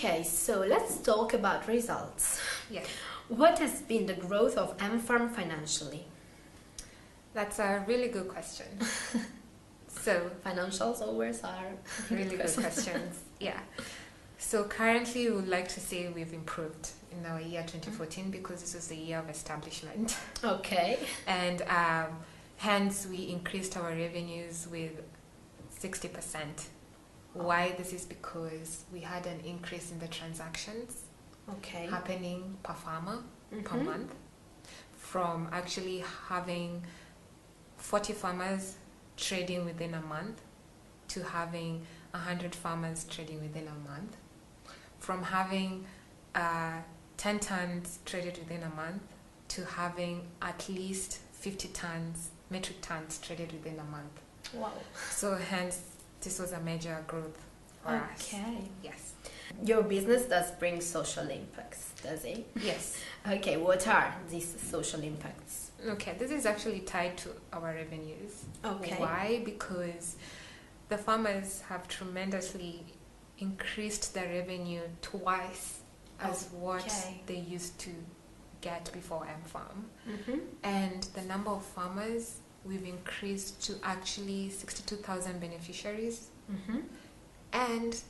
Okay, so let's talk about results. Yes, What has been the growth of M-Farm financially? that's a really good question. So, Financials always are really good questions. Yeah. So currently, we would like to say we've improved in our year 2014 because this was the year of establishment, Okay. and hence we increased our revenues with 60%. Why? This is because we had an increase in the transactions Okay. happening per farmer per Mhm. month, from actually having 40 farmers trading within a month to having 100 farmers trading within a month, from having 10 tons traded within a month to having at least 50 tons, metric tons traded within a month. Wow. So hence, this was a major growth for us. Okay. Yes. Your business does bring social impacts, does it? Yes. Okay, what are these social impacts? Okay, this is actually tied to our revenues. Okay. Why? Because the farmers have tremendously increased their revenue twice as what Okay. they used to get before M-Farm. Mm-hmm. And the number of farmers, we've increased to actually 62,000 beneficiaries. Mm-hmm. And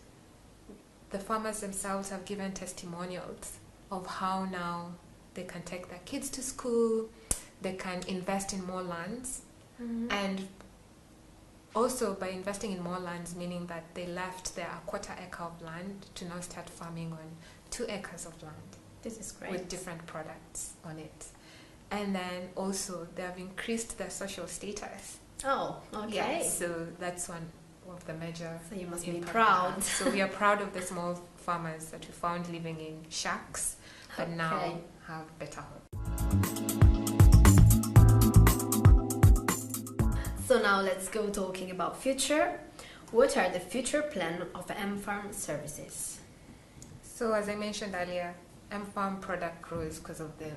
the farmers themselves have given testimonials of how now they can take their kids to school, they can invest in more lands, Mm-hmm. and also by investing in more lands, meaning that they left their quarter acre of land to now start farming on 2 acres of land This is great. with different products on it. And then also they have increased their social status. Oh, okay. Yeah, so that's one of the major. So you must be impact proud. we have. So we are proud of the small farmers that we found living in shacks, but now Okay. have better homes. So now let's go talking about future. What are the future plan of M-Farm services? So as I mentioned earlier, M-Farm product grows because of the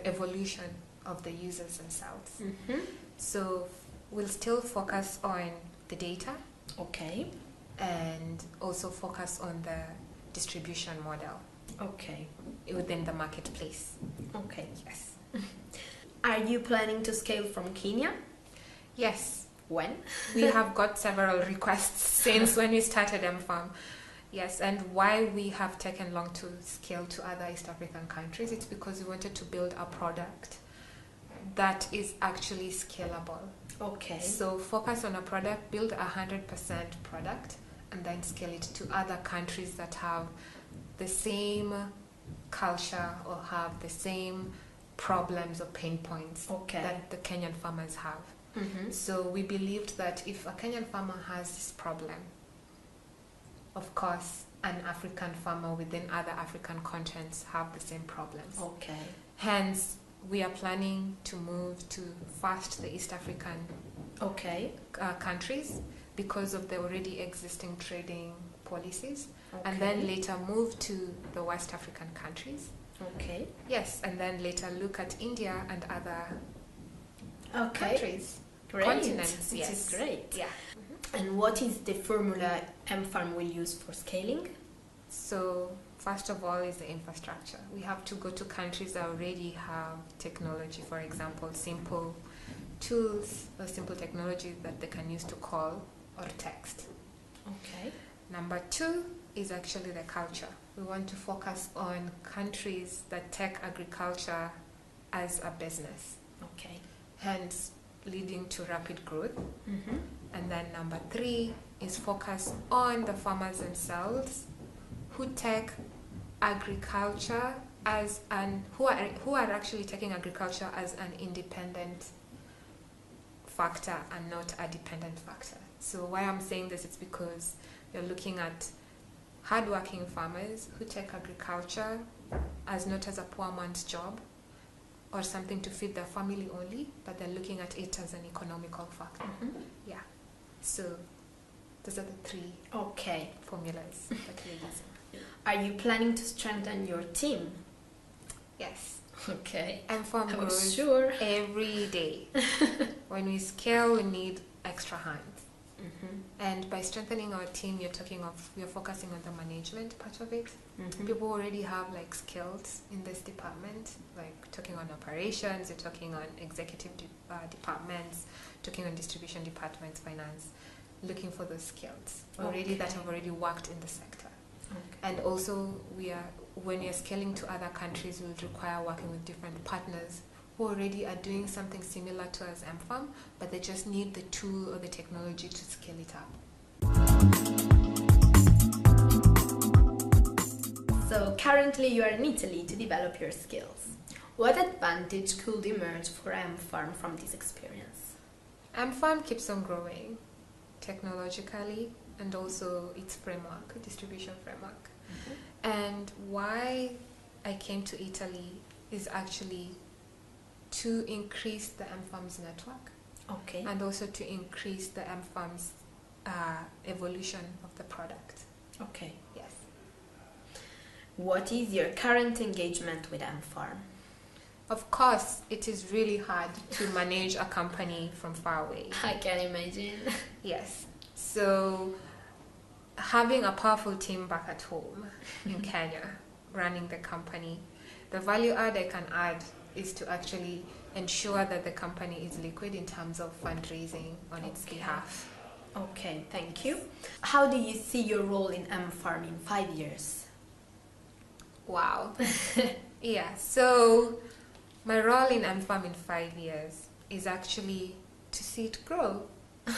evolution of the users themselves. Mm-hmm. So we'll still focus on the data Okay. and also focus on the distribution model Okay. within the marketplace. Okay. Yes. Are you planning to scale from Kenya? Yes, When? we have got several requests since when we started M-Farm. Yes, and why we have taken long to scale to other East African countries, it's because we wanted to build a product that is actually scalable. Okay. So focus on a product, build 100% product, and then scale it to other countries that have the same culture or have the same problems or pain points Okay. that the Kenyan farmers have. Mm-hmm. So we believed that if a Kenyan farmer has this problem, of course, an African farmer within other African continents have the same problems. Okay. Hence, we are planning to move to first the East African Okay. countries because of the already existing trading policies, Okay. and then later move to the West African countries. Okay. Yes, and then later look at India and other Okay. countries, Great. continents. This Yes, is great. Yeah. And what is the formula M-Farm will use for scaling? So first of all is the infrastructure. We have to go to countries that already have technology, for example, simple tools or simple technology that they can use to call or text. Okay. Number 2 is actually the culture. We want to focus on countries that take agriculture as a business, Okay. hence leading to rapid growth. Mm-hmm. And then number 3 is focus on the farmers themselves who take agriculture as who are actually taking agriculture as an independent factor and not a dependent factor. So why I'm saying this is because you're looking at hardworking farmers who take agriculture as not as a poor man's job or something to feed their family only, but they're looking at it as an economical factor. Mm-hmm. Yeah. So those are the 3 Okay. formulas that we're using. Are you planning to strengthen your team? Yes. Okay. M-Farm I'm grows sure. every day. When we scale, we need extra hands. Mm-hmm. And by strengthening our team, we're focusing on the management part of it. Mm-hmm. People already have like skills in this department, like talking on operations, you're talking on executive departments, talking on distribution departments, finance, looking for those skills already that have already worked in the sector. Okay. And also when we are scaling to other countries, we'll require working with different partners who already are doing something similar to us MFARM, but they just need the tool or the technology to scale it up. So currently you are in Italy to develop your skills. What advantage could emerge for MFARM from this experience? MFARM keeps on growing technologically and also its framework, distribution framework. Mm-hmm. And why I came to Italy is actually to increase the MFARM's network. Okay. And also to increase the MFARM's evolution of the product. Okay. Yes. What is your current engagement with MFARM? Of course, it is really hard to manage a company from far away. I can imagine. Yes. So having a powerful team back at home in Kenya running the company, the value add I can add is to actually ensure that the company is liquid in terms of fundraising on its behalf. Okay, thank you. How do you see your role in MFARM in 5 years? Wow. Yeah, so my role in MFARM in 5 years is actually to see it grow.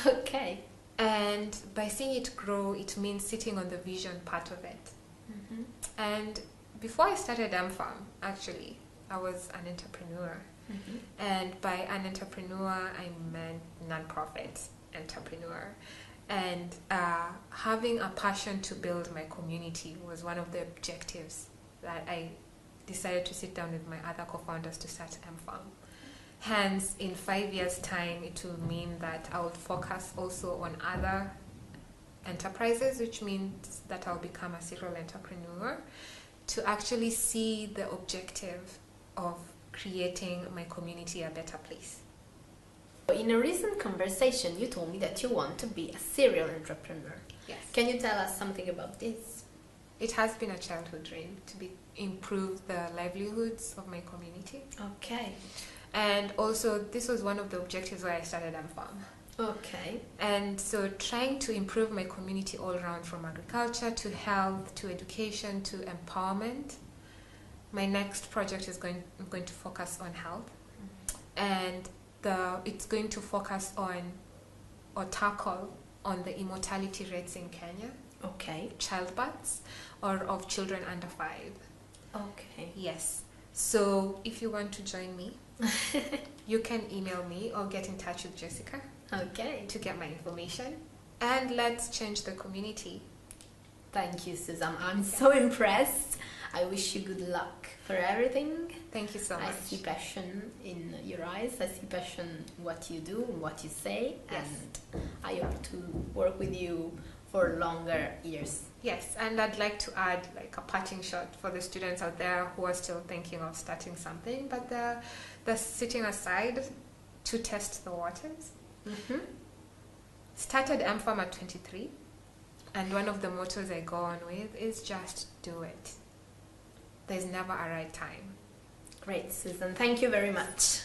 Okay. And by seeing it grow, it means sitting on the vision part of it. Mm-hmm. And before I started MFARM, actually, I was an entrepreneur. Mm-hmm. And by an entrepreneur, I meant non-profit entrepreneur. And having a passion to build my community was one of the objectives that I decided to sit down with my other co-founders to start MFARM. Hence, in 5 years' time, it will mean that I will focus also on other enterprises, which means that I'll become a serial entrepreneur to actually see the objective of creating my community a better place. In a recent conversation, you told me that you want to be a serial entrepreneur. Yes. Can you tell us something about this? It has been a childhood dream to improve the livelihoods of my community. Okay. And also, this was one of the objectives why I started MFARM. Okay. And so trying to improve my community all around, from agriculture to health to education to empowerment. My next project is going to focus on health. And it's going to focus on or tackle on the immortality rates in Kenya. Okay. Childbirths or of children under 5. Okay. Yes. So if you want to join me, you can email me or get in touch with Jessica. Okay. To get my information. And let's change the community. Thank you, Susan. I'm so impressed. I wish you good luck for everything. Thank you so much. I see passion in your eyes. I see passion in what you do and what you say. Yes. And I hope to work with you for longer years. Yes, and I'd like to add like a parting shot for the students out there who are still thinking of starting something, but they're sitting aside to test the waters. Mm-hmm. Started MFARM at 23, and one of the mottos I go on with is just do it. There's never a right time. Great, Susan. Thank you very much.